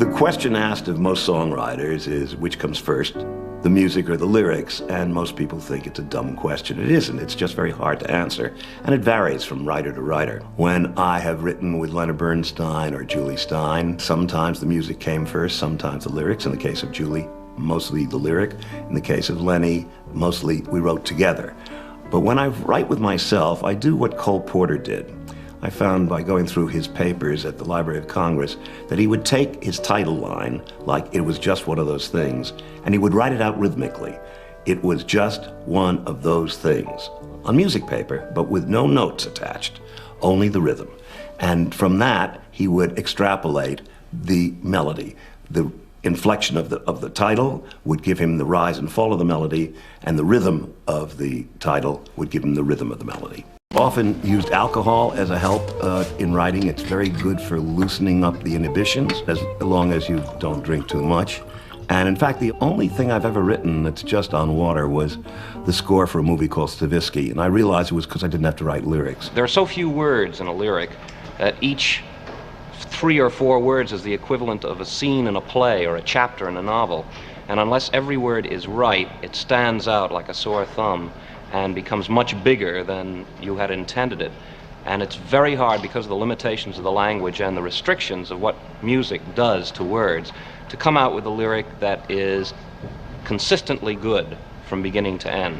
The question asked of most songwriters is, which comes first, the music or the lyrics? And most people think it's a dumb question. It isn't. It's just very hard to answer, and it varies from writer to writer. When I have written with Leonard Bernstein or Julie Stein, sometimes the music came first, sometimes the lyrics. In the case of Julie, mostly the lyric. In the case of Lenny, mostly we wrote together. But when I write with myself, I do what Cole Porter did. I found by going through his papers at the Library of Congress that he would take his title line, like it was just one of those things, and he would write it out rhythmically. It was just one of those things. On music paper, but with no notes attached, only the rhythm. And from that, he would extrapolate the melody. The inflection of the title would give him the rise and fall of the melody, and the rhythm of the title would give him the rhythm of the melody. Often used alcohol as a help in writing. It's very good for loosening up the inhibitions, as long as you don't drink too much. And in fact, the only thing I've ever written that's just on water was the score for a movie called Stavisky, and I realized it was because I didn't have to write lyrics. There are so few words in a lyric that each 3 or 4 words is the equivalent of a scene in a play or a chapter in a novel. And unless every word is right, it stands out like a sore thumb and becomes much bigger than you had intended it. And it's very hard, because of the limitations of the language and the restrictions of what music does to words, to come out with a lyric that is consistently good from beginning to end.